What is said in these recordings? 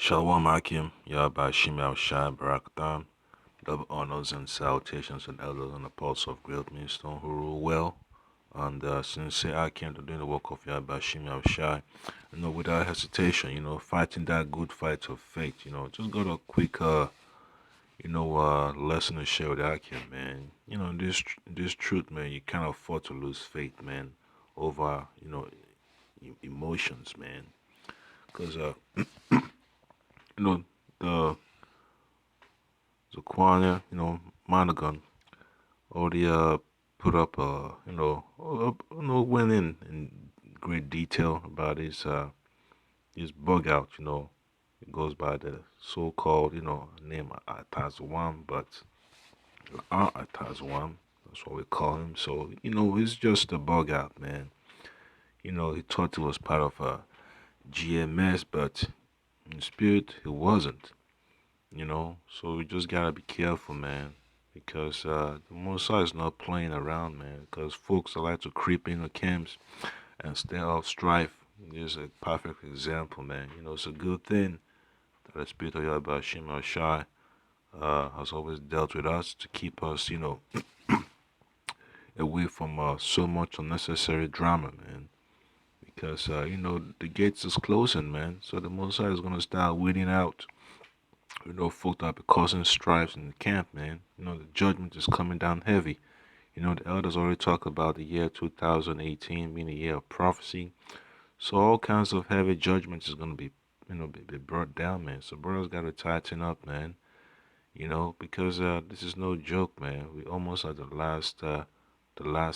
Shalom Akim, Yahbashim Shai Barakatan, double honors and salutations and elders and apostles of Great Millstone who rule well. And sincere Akim to do the work of Yahbashim Shai, without hesitation, fighting that good fight of faith, just got a quick, lesson to share with Akim, man. This truth, man, you can't afford to lose faith, man, over, emotions, man. Because, you know, the Zaquania, Monaghan already put up went in great detail about his bug out. It goes by the so-called name Atazwan, but Atazwan, that's what we call him. So he's just a bug out, man. He thought he was part of a GMS, but in spirit he wasn't. So we just gotta be careful, man, because the Mossad is not playing around, man, because folks that like to creep into camps and stir off strife. Here's a perfect example, man. It's a good thing that the Spirit of Yahweh Shema Shai has always dealt with us to keep us, away from so much unnecessary drama, man. Because, the gates is closing, man. So the Mossad is going to start weeding out folk that be causing strifes in the camp, man. The judgment is coming down heavy. The elders already talk about the year 2018 being a year of prophecy. So all kinds of heavy judgments is gonna be brought down, man. So brothers gotta tighten up, man. Because this is no joke, man. We almost at the last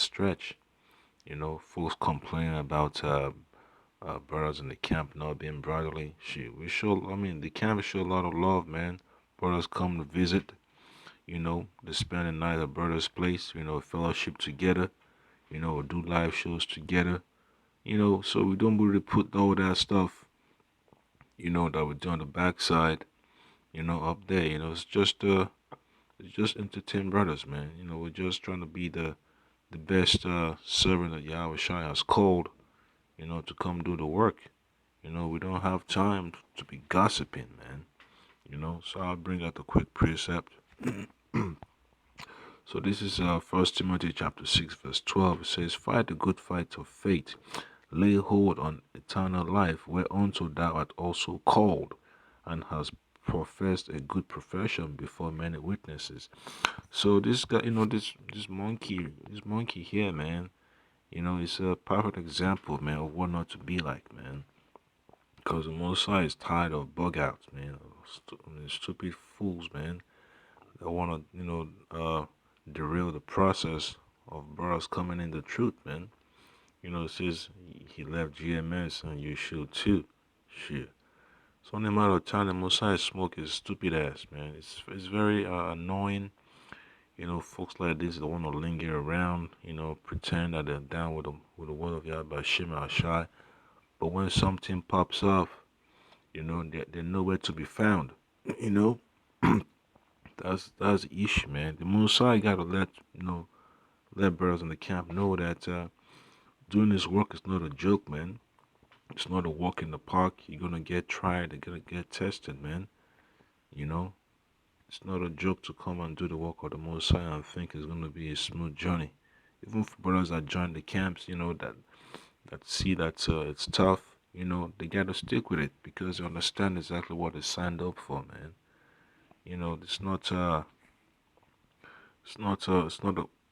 stretch. Folks complaining about brothers in the camp not being brotherly. Shit, the camp show a lot of love, man. Brothers come to visit, they spend the night at brother's place, fellowship together, do live shows together, so we don't really put all that stuff, that we do on the backside, up there, it's just entertain brothers, man. We're just trying to be the best servant that Yahweh Shai has called, to come do the work. We don't have time to be gossiping, man. So I'll bring out the quick precept. So this is First Timothy chapter 6 verse 12. It says, "Fight the good fight of faith, lay hold on eternal life, whereunto thou art also called, and hast professed a good profession before many witnesses." So this guy, this monkey here, man, is a perfect example, man, of what not to be like, man. Because the Most High is tired of bug outs, man, stupid fools, man, that want to, derail the process of brothers coming in the truth, man. It says he left GMS and you should too. Shit. So no matter of time the Messiah smoke his stupid ass, man. It's very annoying. Folks like this that want to linger around, pretend that they're down with the word of Yahweh Shema Shai. But when something pops off, they're nowhere to be found. You know, that's the issue, man. The Messiah gotta let brothers in the camp know that doing this work is not a joke, man. It's not a walk in the park. You're gonna get tried. You're gonna get tested, man. You know, it's not a joke to come and do the work of the Most High and think it's gonna be a smooth journey. Even for brothers that join the camps, that see that it's tough. They gotta stick with it because they understand exactly what they signed up for, man. It's not a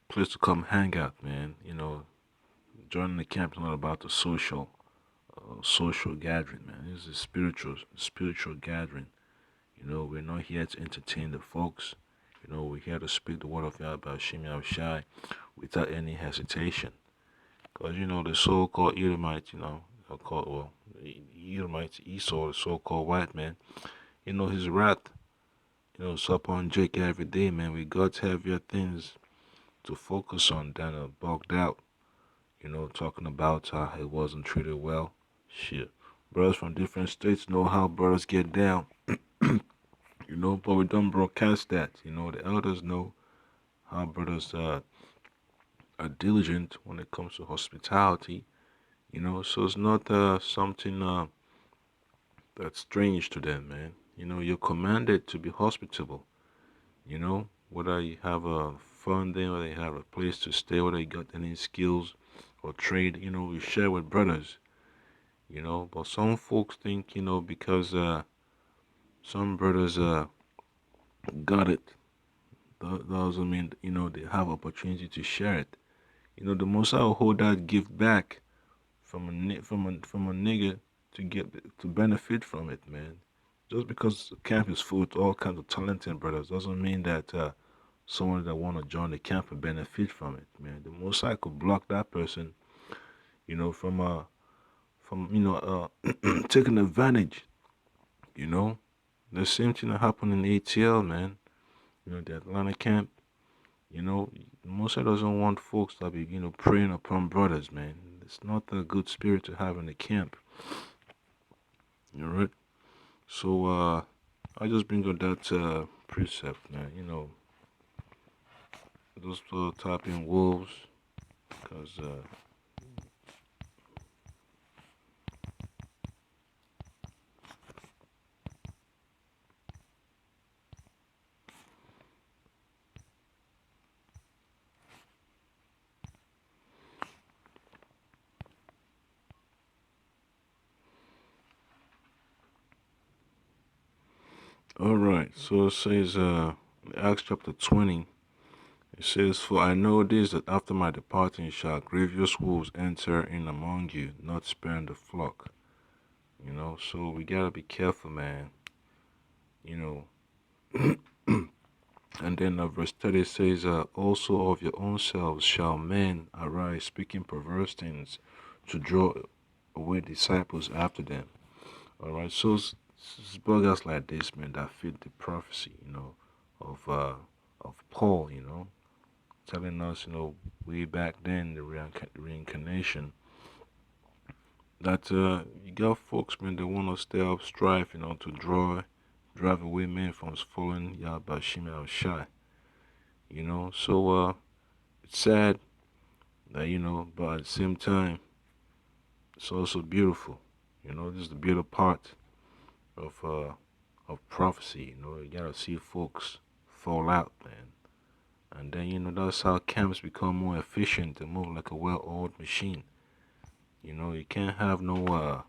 place to come hang out, man. Joining the camp is not about the social gathering, man. It's a spiritual gathering. We're not here to entertain the folks. We're here to speak the word of God about Shem Shai without any hesitation. Because, the so-called Edomites, the Edomites, Esau, the so-called white man, his wrath, it's upon Jake every day, man. We got heavier things to focus on than bugged out. Talking about how he wasn't treated well. Shit. Brothers from different states know how brothers get down. But we don't broadcast that. The elders know how brothers are diligent when it comes to hospitality. So it's not something that's strange to them, man. You're commanded to be hospitable. Whether you have a funding, whether you have a place to stay, whether you got any skills or trade, you share with brothers. But some folks think, because some brothers got it, that doesn't mean they have opportunity to share it. The Most High will hold that gift back from a nigga to get to benefit from it, man. Just because the camp is full with all kinds of talented brothers doesn't mean that someone that want to join the camp will benefit from it, man. The Most High could block that person, from taking advantage. You know, the same thing that happened in ATL, man. The Atlanta camp. The Most High doesn't want folks that be preying upon brothers, man. It's not a good spirit to have in the camp. You know, right? So I just bring up that precept, man. Those typing wolves, because all right. So it says Acts chapter 20. It says, "For I know this, that after my departing shall grievous wolves enter in among you, not sparing the flock." So we gotta be careful, man. You know, and then verse 30 says, "Also of your own selves shall men arise, speaking perverse things, to draw away disciples after them." All right, so it's buggers like this, man, that fit the prophecy, of Paul, telling us, way back then, the reincarnation, that you got folks, man, that want to stir up strife, to drive away men from following Yahweh Shimei al Shai. So it's sad that, but at the same time, it's also beautiful. This is the beautiful part of prophecy. You gotta see folks fall out, man. And then that's how camps become more efficient and move like a well-oiled machine. You can't have no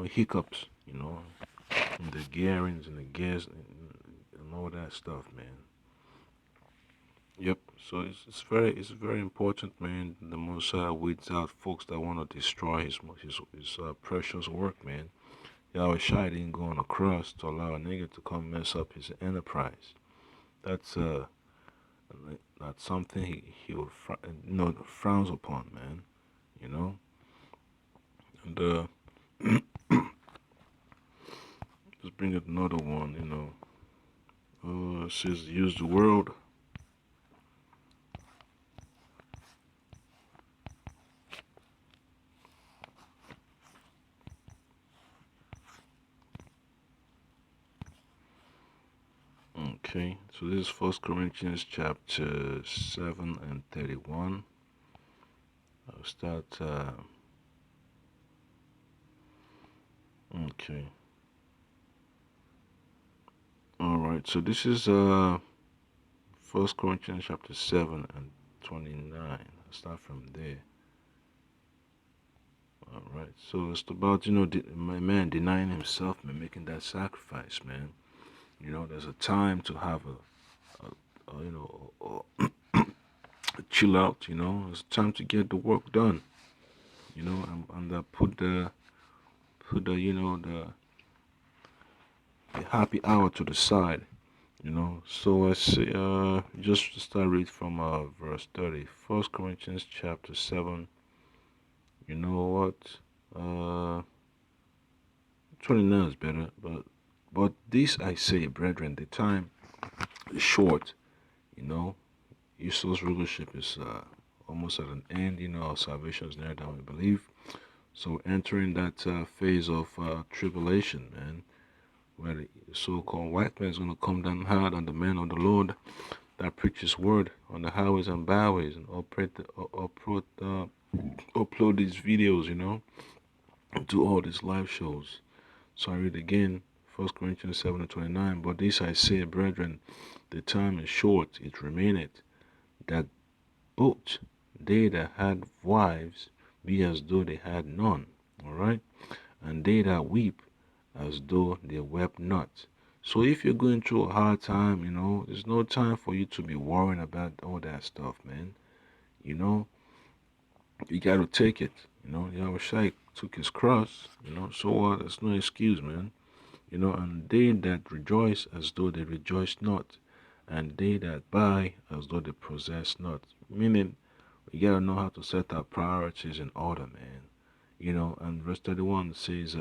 hiccups. In the gearings and the gears and all that stuff, man. Yep. So it's very important, man. The Messiah weeds out folks that want to destroy his precious work, man. Yahweh Shai didn't go on a cross to allow a nigga to come mess up his enterprise. That's that's something he would frowns upon, man. You know, and just bring up another one. It says use the world. Okay, so this is First Corinthians chapter 7 and 31. I'll start. Okay. All right. So this is First Corinthians chapter 7 and 29. I'll start from there. All right. So it's about my man denying himself and making that sacrifice, man. There's a time to have a chill out. It's time to get the work done. And put the happy hour to the side. So I say, just to start read from verse 30. First Corinthians chapter 7. You know what? 29 is better, but this I say, brethren, the time is short. Useless rulership is almost at an end. Our salvation is nearer than we believe. So entering that phase of tribulation, man, where the so-called white man is going to come down hard on the man of the Lord that preaches word on the highways and byways and upload these videos, do all these live shows. So I read again, 1 Corinthians 7:29. But this I say, brethren, the time is short, it remaineth, that both they that had wives be as though they had none. Alright? And they that weep as though they wept not. So if you're going through a hard time, there's no time for you to be worrying about all that stuff, man. You know, you gotta take it. Yahushua took his cross, so what? There's no excuse, man. And they that rejoice as though they rejoice not, and they that buy as though they possess not. Meaning, we gotta know how to set our priorities in order, man. And verse 31 says,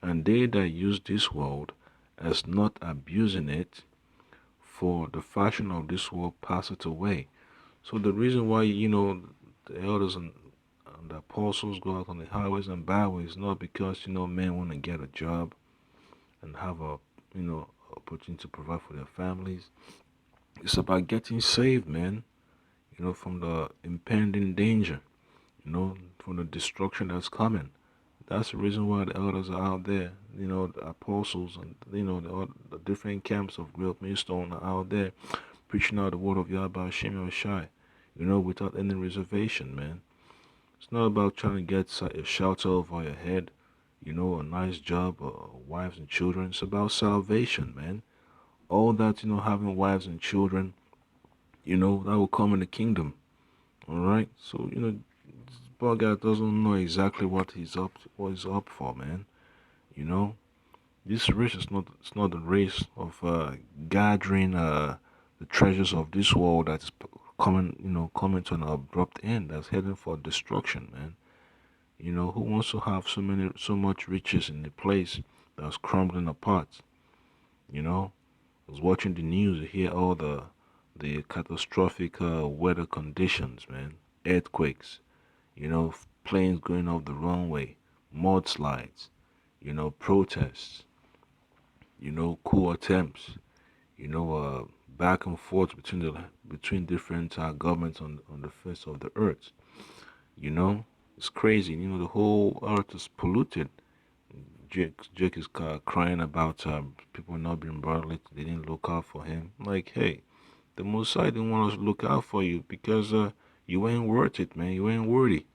and they that use this world as not abusing it, for the fashion of this world passeth away. So the reason why, the elders and the apostles go out on the highways and byways is not because, men want to get a job and have a, opportunity to provide for their families. It's about getting saved, man, from the impending danger, from the destruction that's coming. That's the reason why the elders are out there, the apostles and, the different camps of Great Millstone are out there preaching out the word of Yahweh Hashem Shai, without any reservation, man. It's not about trying to get a shelter over your head, a nice job, wives and children. It's about salvation, man. All that, having wives and children, that will come in the kingdom. All right. So, this poor guy doesn't know exactly what he's up for, man. You know, this race is not. It's not the race of gathering the treasures of this world that's coming to an abrupt end. That's heading for destruction, man. Who wants to have so much riches in a place that's crumbling apart? I was watching the news to hear all the catastrophic weather conditions, man. Earthquakes, planes going off the runway, mudslides, protests, coup attempts, back and forth between different governments on the face of the earth. It's crazy. The whole earth is polluted. Jake is crying about people not being brotherly. They didn't look out for him. Like, hey, the Mosai didn't want us to look out for you because you ain't worth it, man. You ain't worthy.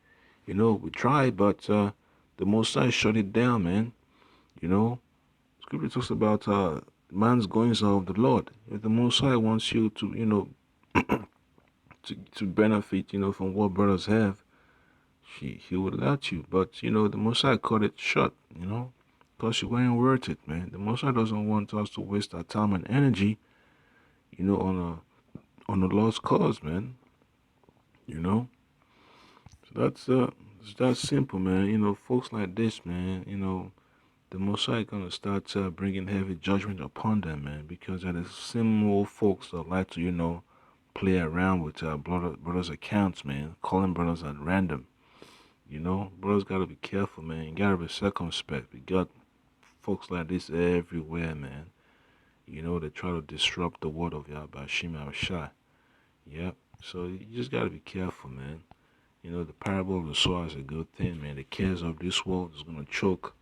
We tried, but the Mosai shut it down, man. Scripture talks about man's goings are of the Lord. If the Mosai wants you to, to benefit, from what brothers have, he would let you. But, the Mosai cut it shut, because you ain't worth it, man. The Mosai doesn't want us to waste our time and energy, on a lost cause, man. You know, so it's that simple, man. Folks like this, man. The Mosai gonna start bringing heavy judgment upon them, man, because they're the same old folks that like to, play around with brothers' accounts, man, calling brothers at random. Brothers gotta be careful, man. You gotta be circumspect. We got folks like this everywhere, man. They try to disrupt the word of Yahweh Shema Shai. Yep. So you just gotta be careful, man. The parable of the sower is a good thing, man. The cares of this world is gonna choke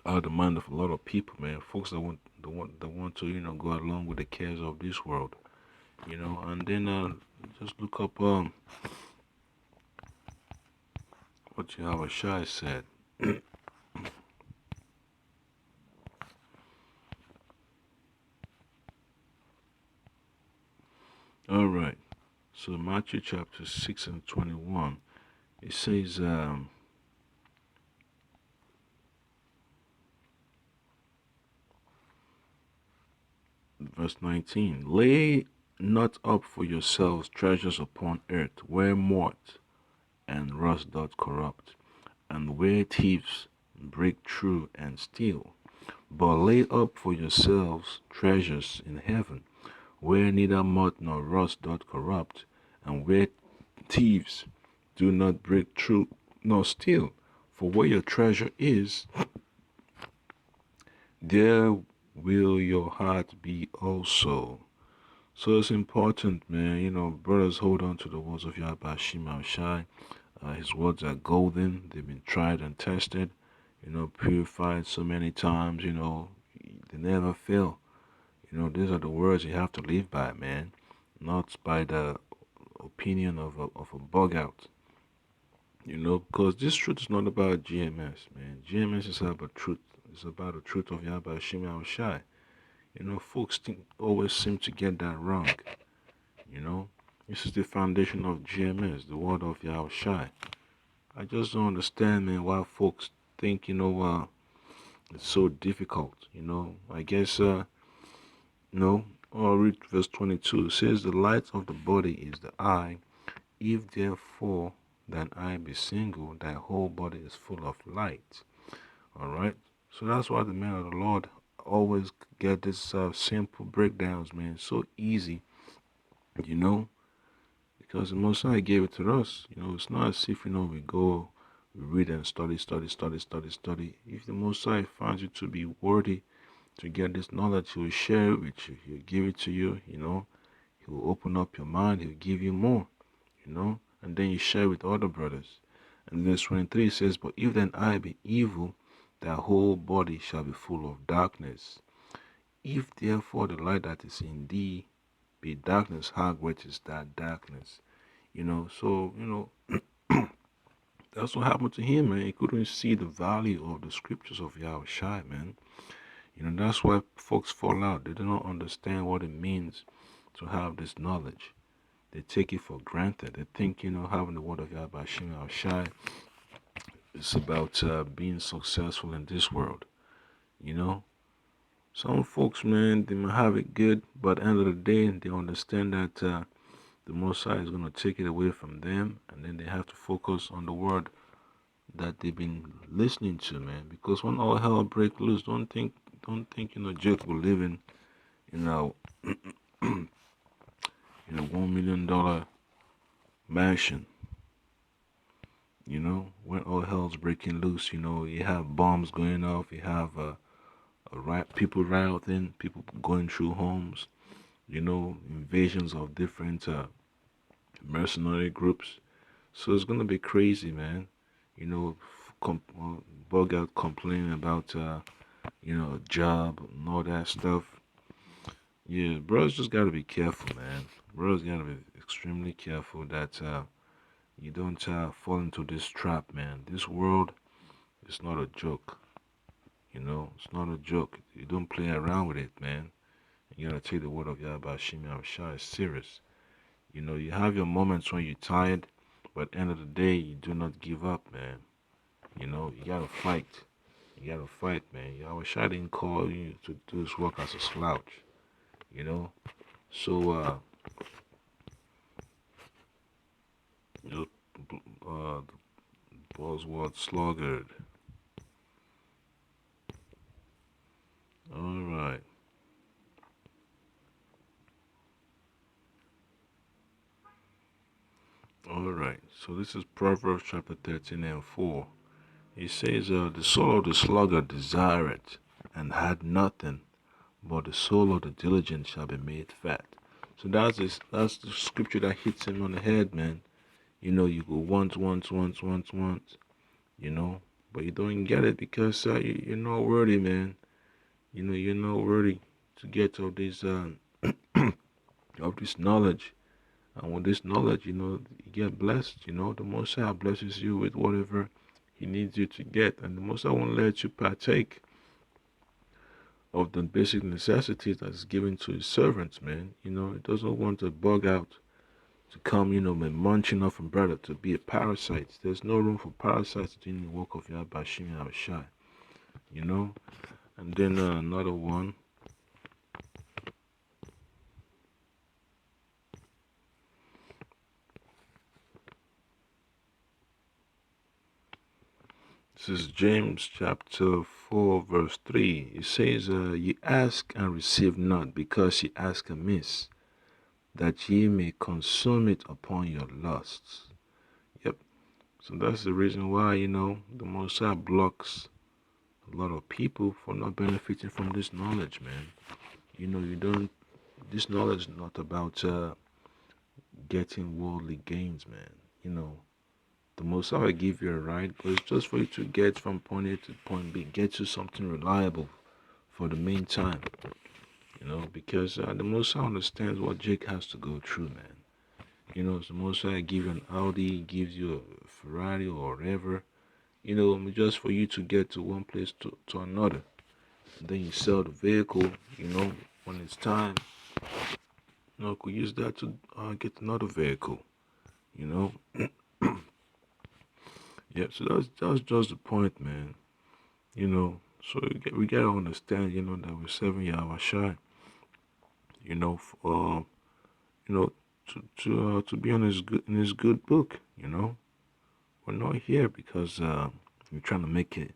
out the mind of a lot of people, man. Folks that want to, go along with the cares of this world. And then just look up what Yahweh Shai said. All right. So Matthew chapter 6 and 21, it says, verse 19, lay not up for yourselves treasures upon earth, where moth and rust doth corrupt, and where thieves break through and steal. But lay up for yourselves treasures in heaven, where neither moth nor rust doth corrupt, and where thieves do not break through nor steal. For where your treasure is, there will your heart be also. So it's important, man. Brothers, hold on to the words of Yahweh Shema Shai. His words are golden. They've been tried and tested. purified so many times, they never fail. These are the words you have to live by, man, not by the opinion of a bug out. Because this truth is not about GMS, man. GMS is about truth. It's about the truth of Yahweh Hashem Shai. Folks always seem to get that wrong. You know, this is the foundation of GMS, the word of Yahweh Shai. I just don't understand, man, why folks think, it's so difficult. I guess, I'll read verse 22. It says, the light of the body is the eye. If therefore thine eye be single, thy whole body is full of light. All right. So that's why the men of the Lord always get this simple breakdowns, man. So easy, you know, because the Most High gave it to us. It's not as if we go, we read and study, study, study, study, study. If the Most High finds you to be worthy to get this knowledge, He will share it with you. He'll give it to you. He will open up your mind. He'll give you more. And then you share with other brothers. And verse 23 says, but if thine eye be evil, thy whole body shall be full of darkness. If therefore the light that is in thee be darkness, how great is that darkness? So, that's what happened to him, man. He couldn't see the value of the scriptures of Yahweh Shai, man. That's why folks fall out. They do not understand what it means to have this knowledge. They take it for granted. They think, having the word of Yahweh Shai is about being successful in this world. Some folks, man, they might have it good, but at the end of the day, they understand that the Most High is going to take it away from them, and then they have to focus on the word that they've been listening to, man. Because when all hell breaks loose, don't think, Jake will live in a $1 million mansion. When all hell's breaking loose, you have bombs going off, you have people rioting, people going through homes, invasions of different mercenary groups. So it's gonna be crazy, man. Bug out complaining about a job and all that stuff. Yeah, bros just gotta be careful, man. Bros gotta be extremely careful that you don't fall into this trap, man. This world is not a joke. It's not a joke. You don't play around with it, man. You gotta take the word of Yahweh Shimi Shai serious. You have your moments when you're tired, but at the end of the day, you do not give up, man. You gotta fight. You gotta fight, man. Yahweh Shai didn't call you to do this work as a slouch, you know. So, you know, Bosworth Sluggard. All right. All right. So this is Proverbs chapter 13 and 4. He says, the soul of the sluggard desireth, and had nothing, but the soul of the diligent shall be made fat. So that's the scripture that hits him on the head, man. You go once, but you don't get it because you're not worthy, man. You're not worthy to get of this of this knowledge. And with this knowledge, you get blessed. The Most High blesses you with whatever He needs you to get, and the Most High won't let you partake of the basic necessities that's given to His servants, man. He doesn't want to bug out to come, munching off from brother to be a parasite. There's no room for parasites doing the work of Yahweh Shimi Shai, And then another one. This is James chapter 4 verse 3. It says, ye ask and receive not, because ye ask amiss, that ye may consume it upon your lusts. Yep. So that's the reason why, the Most High blocks a lot of people for not benefiting from this knowledge, man. This knowledge is not about getting worldly gains, man. The Most High will give you a ride, but it's just for you to get from point A to point B, get you something reliable for the meantime, because the Most High understands what Jake has to go through, man. The Most High give you an Audi, gives you a Ferrari or whatever, just for you to get to one place to another. And then you sell the vehicle, when it's time, could use that to get another vehicle, you know. Yeah, so that's just the point, man. So we gotta understand, that we're 7 hours shy, you know, you know, to be on his good book, We're not here because we're trying to make it,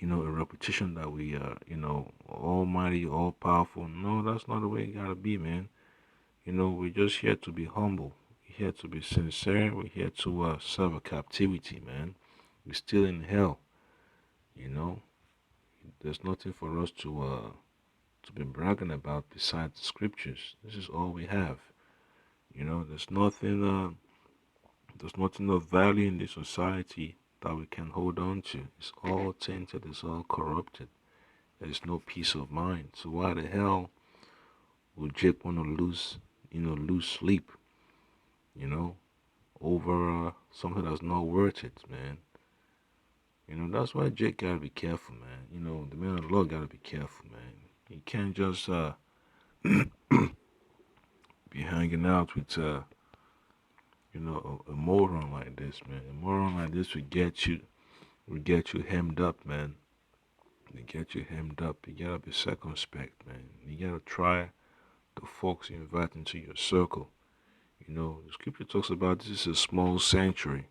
a repetition that we are, almighty, all powerful. No, that's not the way it gotta be, man. We're just here to be humble. We're here to be sincere. We're here to serve a captivity, man. We're still in hell, you know. There's nothing for us to be bragging about besides the scriptures. This is all we have. There's nothing of value in this society that we can hold on to. It's all tainted, it's all corrupted. There's no peace of mind. So why the hell would Jake want to lose sleep, you know, over something that's not worth it, man? That's why Jake gotta be careful, man. The man of the Lord gotta be careful, man. He can't just be hanging out with a moron like this, man. A moron like this will get you hemmed up, man. They get you hemmed up. You gotta be circumspect, man. You gotta try the folks you invite into your circle. The scripture talks about this is a small sanctuary.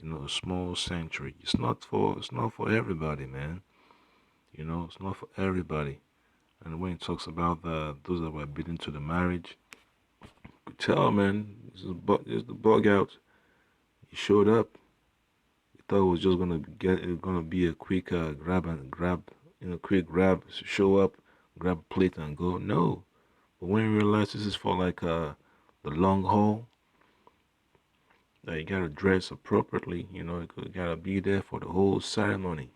A small sanctuary. It's not for everybody, man. It's not for everybody. And when it talks about those that were bidden to the marriage, you could tell, man, this is the bug out. He showed up. He thought it was just gonna be a quick quick grab, show up, grab a plate and go. No, but when you realize this is for like the long haul, that you gotta dress appropriately. You gotta be there for the whole ceremony,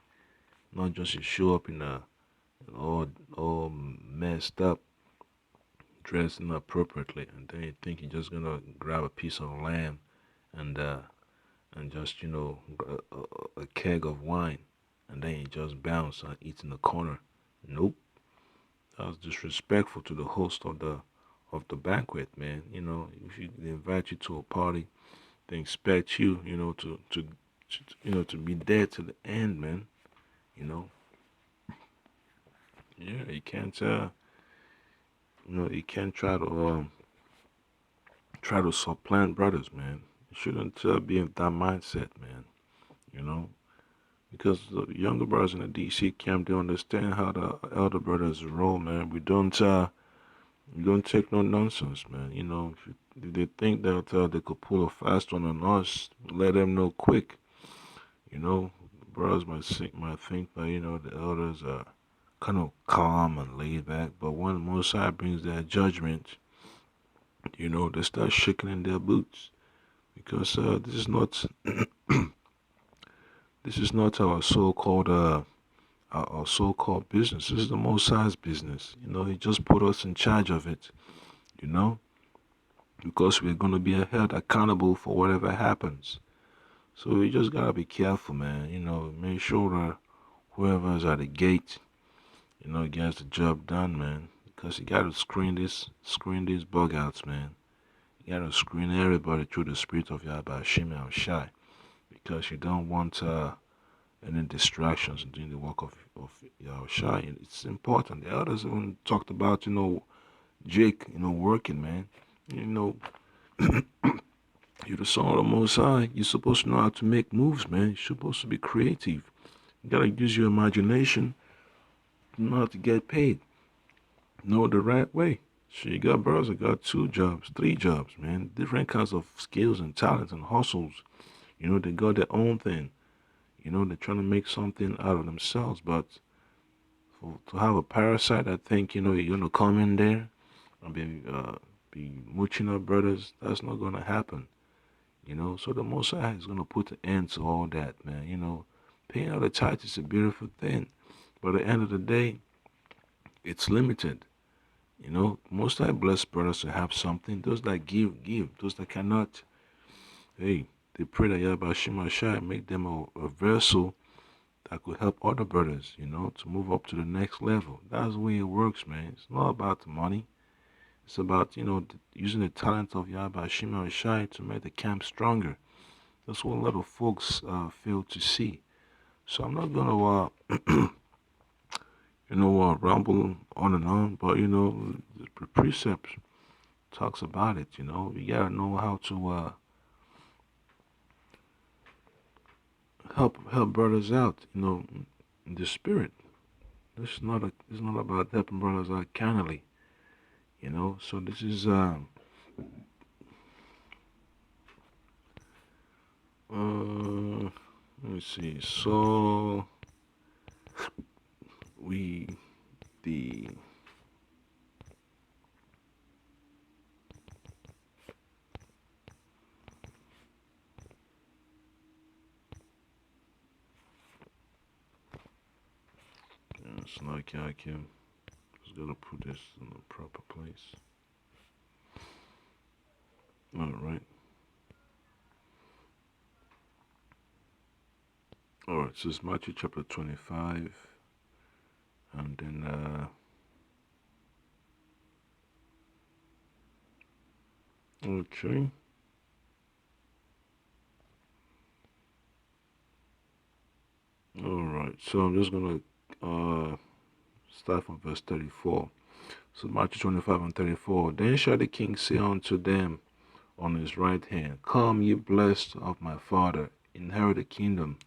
not just you show up in a all messed up, dressing appropriately, and then you think you're just gonna grab a piece of lamb and just a keg of wine, and then you just bounce and eat in the corner. Nope, that was disrespectful to the host of the banquet, man. If they invite you to a party, they expect you, to be there to the end, man. Yeah, you can't try to supplant brothers, man. You shouldn't be in that mindset, man. You know, because the younger brothers in the DC camp, they understand how the elder brothers roll, man. We don't take no nonsense, man. If they think that they could pull a fast one on us, let them know quick. Brothers might think that the elders are kind of calm and laid back, but when Mosiah brings their judgment, they start shaking in their boots because this is not our so-called our so-called business. This is the Mosiah's business. He just put us in charge of it. You know, because we're gonna be held accountable for whatever happens. So we just gotta be careful, man. Make sure that whoever's at the gate, gets the job done, man. Because you gotta screen these bug outs, man. You gotta screen everybody through the spirit of Yahweh Shimei Shai. Because you don't want any distractions doing the work of Yahweh Shai. It's important. The others even talked about, Jake, working, man. You know, you're the son of the Most High. You're supposed to know how to make moves, man. You're supposed to be creative. You gotta use your imagination to know how to get paid. Know the right way. So you got brothers that got 2 jobs, 3 jobs, man. Different kinds of skills and talents and hustles. They got their own thing. They're trying to make something out of themselves. But to have a parasite that think, you're gonna come in there and be mooching up brothers, that's not gonna happen. So the Most High is gonna put an end to all that, man. Paying out the tithe is a beautiful thing, but at the end of the day, it's limited. Most High bless brothers to have something. Those that give, give. Those that cannot, hey, they pray that Yahweh Shema Shai make them a vessel that could help other brothers, to move up to the next level. That's the way it works, man. It's not about the money. It's about, using the talent of Yahweh Shema Shai to make the camp stronger. That's what a lot of folks fail to see. So I'm not gonna, ramble on and on, but the precepts talks about it. You gotta know how to help brothers out. In the spirit. It's not about helping brothers out carnally. So this is let me see. So we the it's like I can just gotta put this in the proper place. All right. All right. So it's Matthew chapter 25, and then okay. All right. So I'm just gonna start from verse 34. So Matthew 25 and 34. Then shall the king say unto them on his right hand, Come, ye blessed of my Father, inherit the kingdom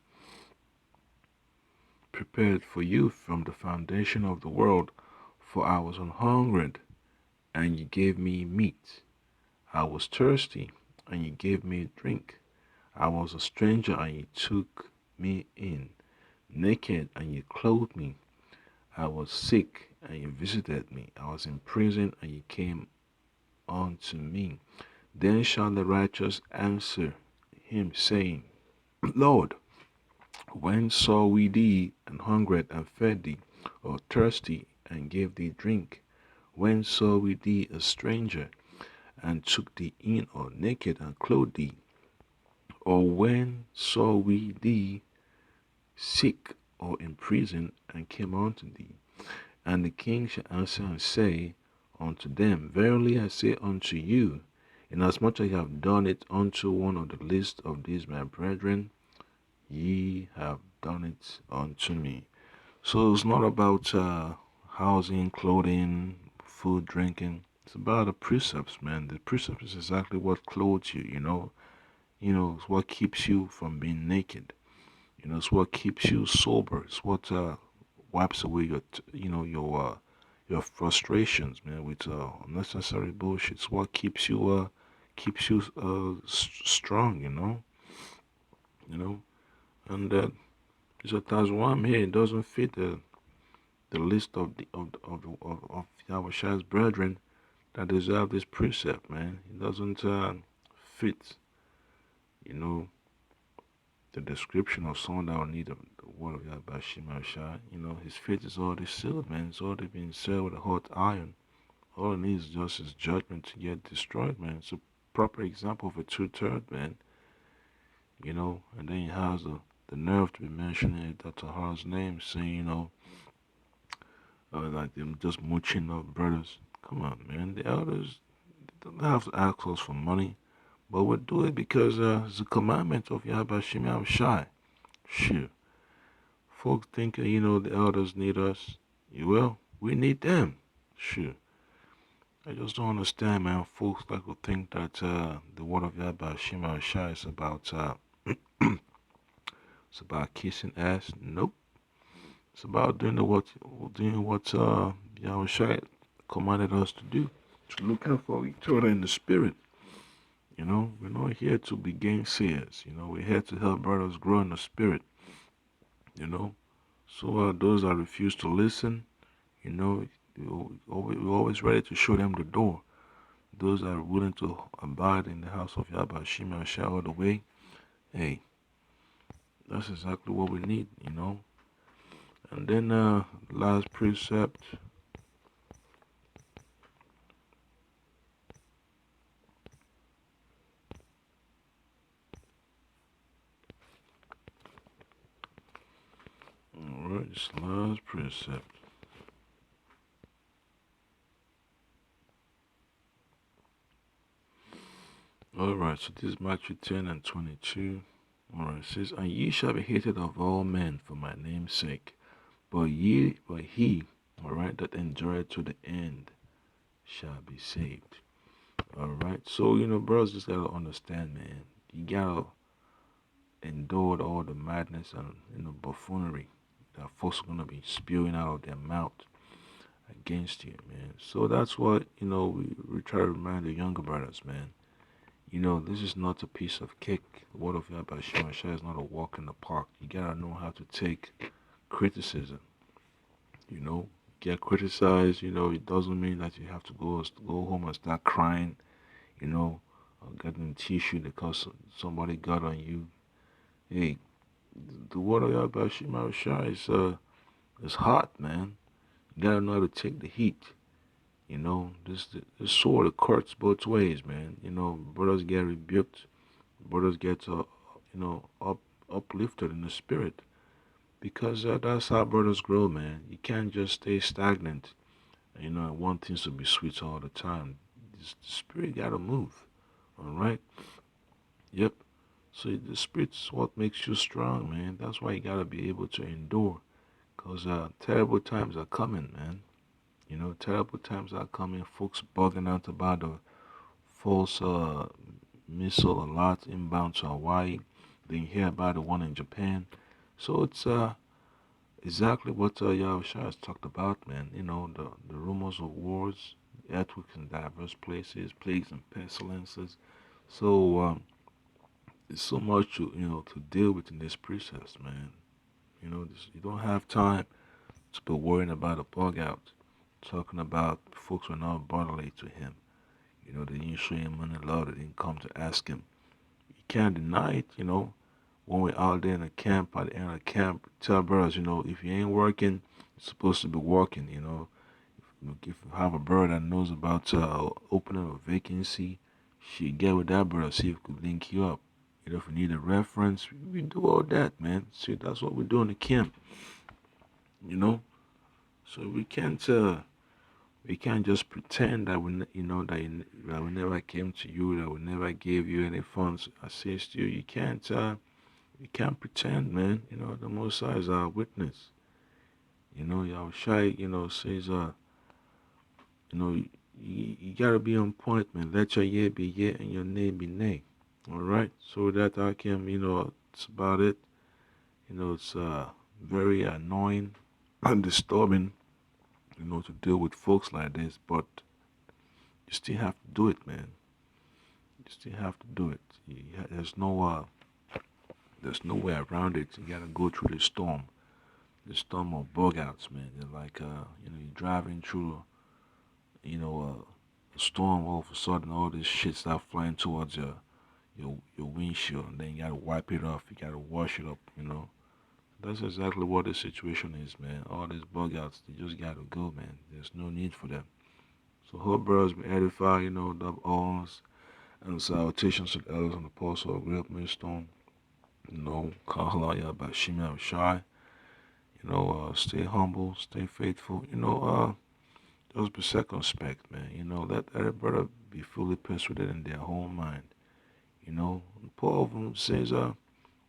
prepared for you from the foundation of the world. For I was an hungered, and ye gave me meat. I was thirsty, and ye gave me drink. I was a stranger, and ye took me in. Naked, and ye clothed me. I was sick, and ye visited me. I was in prison, and ye came unto me. Then shall the righteous answer him, saying, Lord, when saw we thee and hungered and fed thee, or thirsty and gave thee drink? When saw we thee a stranger and took thee in, or naked and clothed thee? Or when saw we thee sick or in prison and came unto thee? And the king shall answer and say unto them, Verily I say unto you, inasmuch as ye have done it unto one of the least of these my brethren, ye have done it unto me. So it's not about housing, clothing, food, drinking. It's about the precepts, man. The precepts is exactly what clothes you, it's what keeps you from being naked. It's what keeps you sober. It's what wipes away your frustrations, man, with unnecessary bullshit. It's what keeps you strong, you know. And so that's why I'm here. It doesn't fit the list of Yahweh brethren that deserve this precept, man. It doesn't fit, you know, the description of someone that will need the word of Yahweh Shema Shai. His faith is already sealed, man. It's already been sealed with a hot iron. All it needs is just his judgment to get destroyed, man. It's a proper example of a two-third, man. And then he has the nerve to be mentioning Dr. Har's name, saying, like them just mooching up brothers. Come on, man. The elders don't have to ask us for money, but we'll do it because it's a commandment of Yahweh Shem Shai. Sure. Folks think, the elders need us. Well, we need them. Sure. I just don't understand, man. Folks like to think that the word of Yahweh Shem Shai is about it's about kissing ass. Nope. It's about doing what Yahweh Shai commanded us to do. To look out for each other in the spirit. We're not here to be gainsayers. We're here to help brothers grow in the spirit. So those that refuse to listen, we're always ready to show them the door. those that are willing to abide in the house of Yahweh Shema Shah all the way, hey, that's exactly what we need, you know. And then last precept, all right, this last precept. All right, so this is Matthew 10 and 22. All right, it says, "And ye shall be hated of all men for my name's sake, but he, all right, that endureth to the end shall be saved." All right, so brothers, just gotta understand, man. You gotta endure all the madness and buffoonery that folks are gonna be spewing out of their mouth against you, man. So that's what we try to remind the younger brothers, man. This is not a piece of cake. The word of Yahweh Shemashah is not a walk in the park. You gotta know how to take criticism. Get criticized. It doesn't mean that you have to go home and start crying. Or getting tissue because somebody got on you. Hey, the word of Yahweh Shemashah is hot, man. You gotta know how to take the heat. This sword it cuts both ways, man. Brothers get rebuked, brothers get uplifted in the spirit because that's how brothers grow, man. You can't just stay stagnant, and want things to be sweet all the time. The spirit gotta move, all right. Yep. So the spirit's what makes you strong, man. That's why you gotta be able to endure, cause terrible times are coming, man. Terrible times are coming. Folks bugging out about the false missile alert inbound to Hawaii. Then you hear about the one in Japan. So it's exactly what Yahushua has talked about, man. The rumors of wars, earthquakes in diverse places, plagues and pestilences. So there's so much to deal with in this process, man. You don't have time to be worrying about a bug out, talking about folks were not bodily to him. They didn't show him money love. They didn't come to ask him. You can't deny it, when we're out there in the camp, at the end of the camp, tell brothers, if you ain't working, you're supposed to be working, If you have a brother that knows about opening a vacancy, she get with that brother, see if we could link you up. If we need a reference, we do all that, man. See, that's what we do in the camp, you know. So we can't just pretend that that we never came to you, that we never gave you any funds to assist you. You can't pretend, man. The Most High is our witness. Yahushai, says, you gotta be on point, man. Let your yea be yea and your nay be nay. All right. So that I can, it's about it. It's very annoying and disturbing, to deal with folks like this, but you still have to do it, man. You still have to do it. There's no way around it. You gotta go through the storm of bug outs, man. They're like, you're driving through, a storm. All of a sudden, all this shit start flying towards your windshield, and then you gotta wipe it off. You gotta wash it up. That's exactly what the situation is, man. All these bug outs, they just gotta go, man. There's no need for them. So hope brothers be edified, dub alms and salutations to the elders and apostle of Great Millstone. Kahalaya Bashima Shai. Stay humble, stay faithful. Just be circumspect, man. Let every brother be fully persuaded in their whole mind. Paul of them says,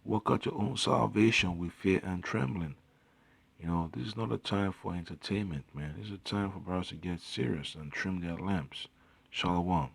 work out your own salvation with fear and trembling. This is not a time for entertainment, man. This is a time for brothers to get serious and trim their lamps. Shalom.